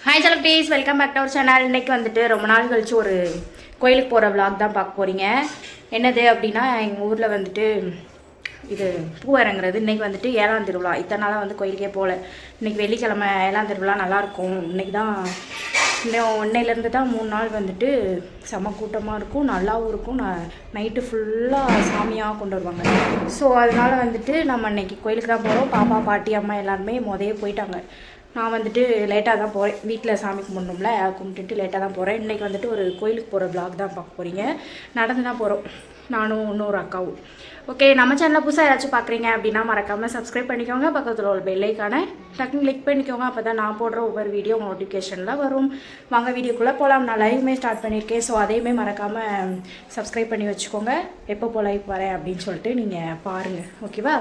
Hi celebrities, welcome back to our channel. இன்றைக்கி வந்துட்டு ரொம்ப நாள் கழிச்சு ஒரு கோயிலுக்கு போகிற விளாக் தான் பார்க்க போகிறீங்க. என்னது அப்படின்னா, எங்கள் ஊரில் வந்துட்டு இது பூ இறங்குறது. இன்றைக்கி வந்துட்டு 7ஆம் திருவிழா. இத்தனை நாளாக வந்து கோயிலுக்கே போகல. இன்றைக்கி வெள்ளிக்கிழமை 7ஆம் திருவிழா நல்லாயிருக்கும். இன்றைக்கி தான் இன்னையிலேருந்து தான் 3 நாள் வந்துட்டு செம கூட்டமாக இருக்கும், நல்லாவும் இருக்கும். நைட்டு ஃபுல்லாக சாமியாக கொண்டு வருவாங்க. ஸோ அதனால் வந்துட்டு நம்ம இன்றைக்கி கோயிலுக்கு தான் போகிறோம். பாப்பா, பாட்டி, அம்மா எல்லாருமே போயிட்டாங்க. நான் வந்துட்டு லேட்டாக தான் போகிறேன். வீட்டில் சாமி கும்பிடணும்ல, கும்பிட்டுட்டு லேட்டாக தான் போகிறேன். இன்றைக்கி வந்துட்டு ஒரு கோயிலுக்கு போகிற விளாக் தான் பார்க்க போகிறீங்க. நடந்து தான் போகிறோம், நானும் இன்னொரு அக்காவும். ஓகே, நம்ம சேனலில் புதுசாக ஏதாச்சும் பார்க்குறீங்க அப்படின்னா மறக்காமல் சப்ஸ்கிரைப் பண்ணிக்கோங்க. பக்கத்தில் ஒரு பெல் ஐக்கானை டக்குன்னு கிளிக் பண்ணிக்கோங்க. அப்போ தான் நான் போடுற ஒவ்வொரு வீடியோ நோட்டிஃபிகேஷனில் வரும். வாங்க வீடியோக்குள்ளே போகலாம். நான் லைவுமே ஸ்டார்ட் பண்ணியிருக்கேன். ஸோ அதையுமே மறக்காமல் சப்ஸ்கிரைப் பண்ணி வச்சுக்கோங்க. எப்போ லைவ் வரேன் அப்படின்னு சொல்லிட்டு நீங்கள் பாருங்கள். ஓகேவா?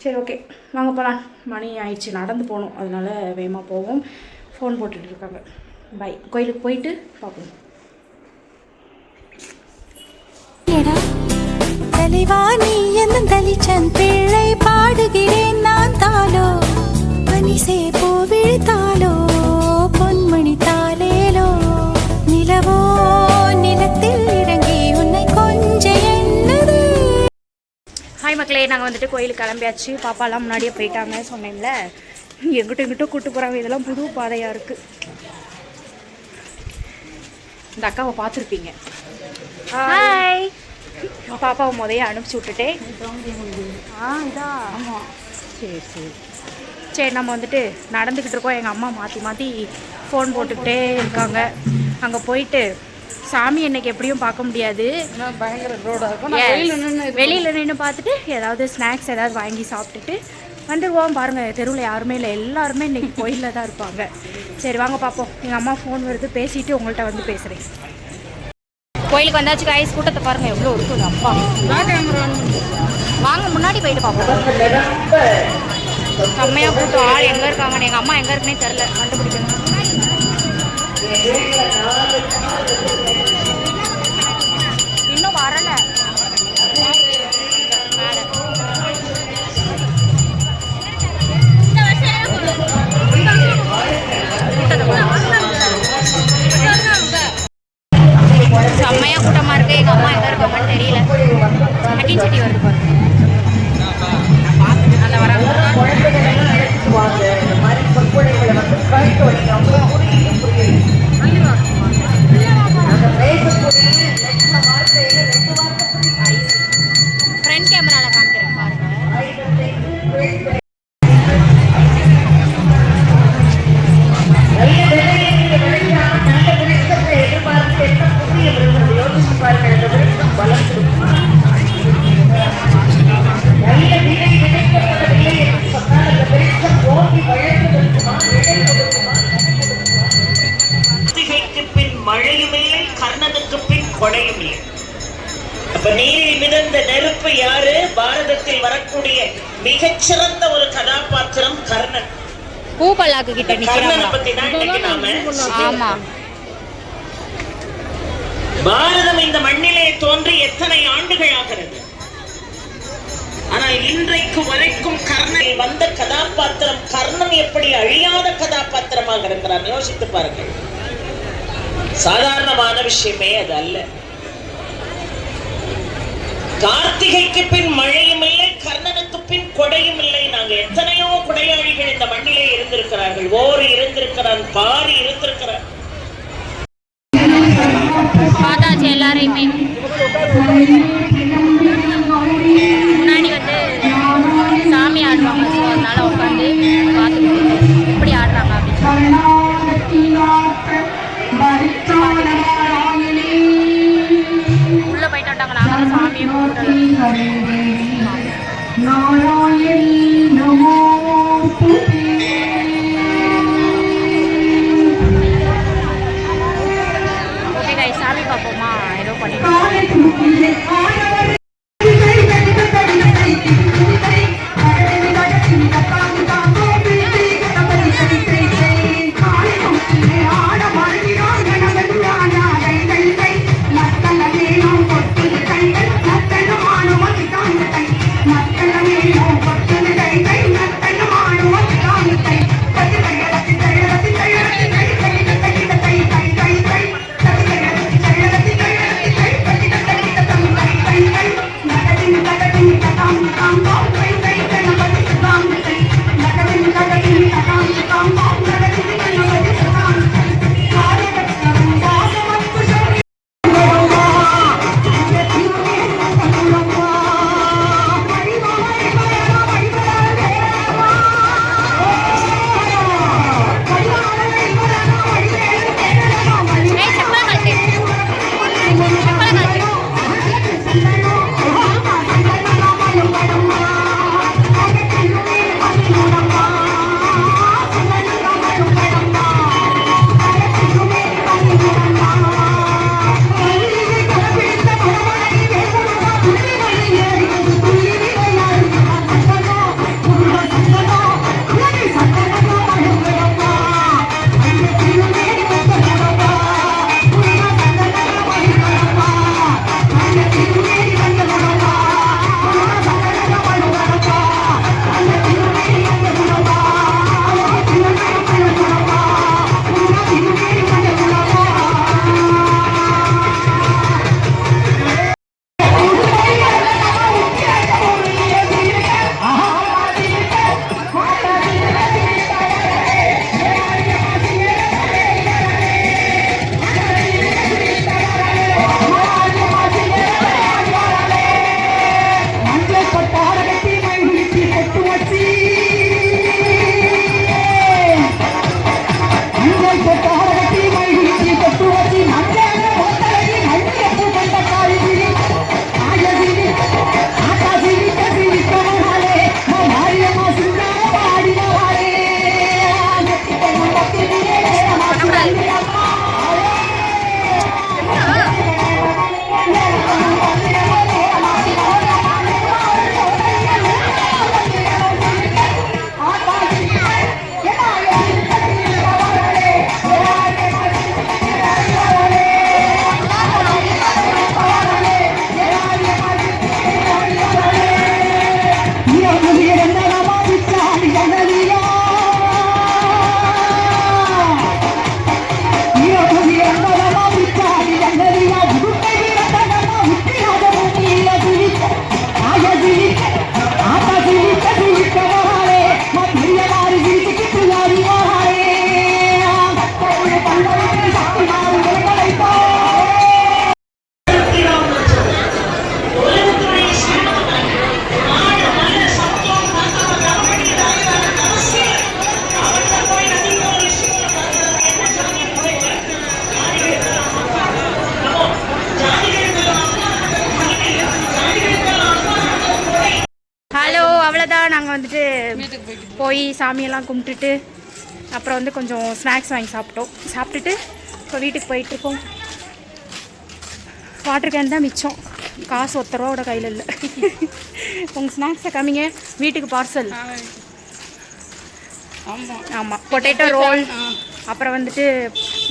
சரி, ஓகே, வாங்க போகலாம். மணி ஆயிடுச்சு, நடந்து போகணும். அதனால வேகமாக போவோம். ஃபோன் போட்டுட்டு இருக்காங்க. பை. கோயிலுக்கு போயிட்டு பார்ப்போம். தலைவாணி என்னும் தலிச்சன் பிள்ளை பாடுகிறேன் நான் தாளோ பனிசே பூ விழித்தாலோ பொன்மணி தாலேலோ நிலவோ நிலத்தில் இறங்கி உன்னை கொஞ்ச என்னது. ஹாய் மக்களே, நாங்கள் வந்துட்டு கோயிலுக்கு கிளம்பியாச்சு. பாப்பாலாம் முன்னாடியே போயிட்டாங்க. சொன்னேன்ல, எங்கிட்ட கூப்பிட்டு போகிறாங்க. இதெல்லாம் புது பாதையாக இருக்குது. இந்த அக்காவை பார்த்துருப்பீங்க. ஹாய். பாப்பாவை முதைய அனுப்பிச்சி விட்டுட்டேன். இதா ஆமாம். சரி நம்ம வந்துட்டு நடந்துக்கிட்டு இருக்கோம். எங்கள் அம்மா மாற்றி ஃபோன் போட்டுக்கிட்டே இருக்காங்க. அங்கே போயிட்டு சாமி இன்னைக்கு எப்படியும் பார்க்க முடியாது, பயங்கர ரோடாக இருக்கும். வெளியில் நின்று பார்த்துட்டு ஏதாவது ஸ்நாக்ஸ் ஏதாவது வாங்கி சாப்பிட்டுட்டு வந்துடுவோம். பாருங்கள், தெருவில் யாருமே இல்லை, எல்லாருமே இன்றைக்கி கோயிலில் தான் இருப்பாங்க. சரி வாங்க பார்ப்போம். எங்கள் அம்மா ஃபோன் வருது, பேசிவிட்டு உங்கள்கிட்ட வந்து பேசுகிறேன். கோயிலுக்கு வந்தாச்சு காய்ஸ். கூட்டத்தை பாருங்கள் எவ்வளோ இருக்குது. அப்பா வாங்க முன்னாடி போயிட்டு பார்ப்போம். செம்மையாக கூட்டம். ஆள் எங்கே இருக்காங்கன்னு, எங்கள் அம்மா எங்கே இருக்குன்னே தெரில, கண்டுபிடிக்கணும். இன்னும் வரல. செம்மையா கூட்டமா இருக்கு. எங்க அம்மா எங்க இருக்காங்கன்னு தெரியல. அட்டின் சட்டி வருது பாருங்க. அதில் வராங்க. ஃப்ரண்ட் கேமரால காமிக்கிறேன் பாருங்க. நீரில் மிதந்த நெருப்பு யாரு? பாரதத்தில் வரக்கூடிய மிகச்சிறந்த ஒரு கதாபாத்திரம் கர்ணன். பூ பல்லாக்கு கிட்ட கர்ணனை பத்தி தான் இன்னைக்கு நாம. ஆமா, பாரதம் இந்த மண்ணிலே தோன்றி எத்தனை ஆண்டுகள் ஆகிறது. ஆனால் இன்றைக்கு வரைக்கும் கர்ணன் வந்த கதாபாத்திரம் கர்ணன் எப்படி அழியாத கதாபாத்திரமாக இருக்கிறார் யோசித்து பாருங்கள். சாதாரணமான விஷயமே அது அல்ல. கார்த்திகைக்கு பின் மழையும் இல்லை, கர்ணனுக்கு பின் கொடையும் இல்லை. நாங்க எத்தனையோ கொடையாளிகள் இந்த மண்ணிலே இருந்திருக்கிறார்கள். ஓர் இருந்திருக்கிறான், பாரி இருந்திருக்கிறார். பார்த்தாச்சு எல்லாரையுமே. முன்னாடி வந்து சாமி ஆடுவாங்க. ஸோ அதனால உட்காந்து பார்த்துக்கிட்டு எப்படி ஆடுறாங்க அப்படின்னு. உள்ள போயிட்டு வந்தாங்க. நாங்கள் தான் சாமியை ஓகே கைஸ், சாமி பார்ப்போமா? ஏதோ பண்ணிட்டு மக்களவே வந்துட்டு போய் சாமியெல்லாம் கும்பிட்டுட்டு அப்புறம் வந்து கொஞ்சம் ஸ்நாக்ஸ் வாங்கி சாப்பிட்டுட்டு இப்போ வீட்டுக்கு போயிட்டுருக்கோம். வாட்டர் கேன் தான் மிச்சம், காசு ₹1 கையில் இல்லை. உங்கள் ஸ்நாக்ஸை காமிங்க. வீட்டுக்கு பார்சல். ஆமாம், பொட்டேட்டோ ரோல், அப்புறம் வந்துட்டு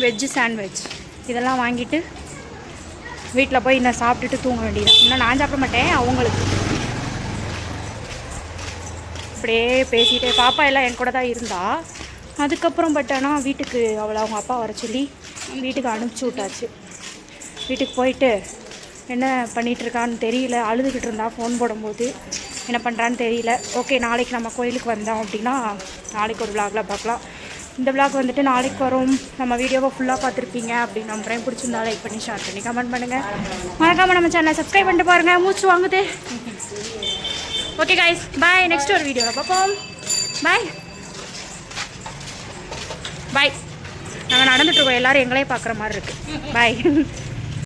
வெஜ்ஜு சாண்ட்விச் இதெல்லாம் வாங்கிட்டு வீட்டில் போய் இன்னும் சாப்பிட்டுட்டு தூங்க வேண்டியது. இன்னும் நான் சாப்பிட மாட்டேன், அவங்களுக்கு. அப்படியே பேசிகிட்டே பாப்பா எல்லாம் என் கூட தான் இருந்தா. அதுக்கப்புறம் ஆனால் வீட்டுக்கு அவளை அவங்க அப்பா வர சொல்லி வீட்டுக்கு அனுப்பிச்சி விட்டாச்சு. வீட்டுக்கு போயிட்டு என்ன பண்ணிகிட்ருக்கான்னு தெரியல, அழுதுகிட்டு இருந்தா ஃபோன் போடும்போது. என்ன பண்ணுறான்னு தெரியல. ஓகே, நாளைக்கு நம்ம கோயிலுக்கு வந்தோம் அப்படின்னா நாளைக்கு ஒரு விளாகில் பார்க்கலாம். இந்த விளாக் வந்துட்டு நாளைக்கு வரும். நம்ம வீடியோவை ஃபுல்லாக பார்த்துருப்பீங்க அப்படின்னு நம்புறேன். பிடிச்சிருந்தா லைக் பண்ணி ஷேர் பண்ணி கமெண்ட் பண்ணுங்கள். மறக்காமல் நம்ம சேனலை சப்ஸ்கிரைப் பண்ணிட்டு பாருங்கள். மூச்சு வாங்குது. ஓகே கைஸ், பாய். நெக்ஸ்ட் ஒரு வீடியோவில் பார்ப்போம். பாய் பாய். நாங்கள் நடந்துட்டுருக்கோம், எல்லோரும் எங்களே பார்க்குற மாதிரி இருக்குது. பாய்.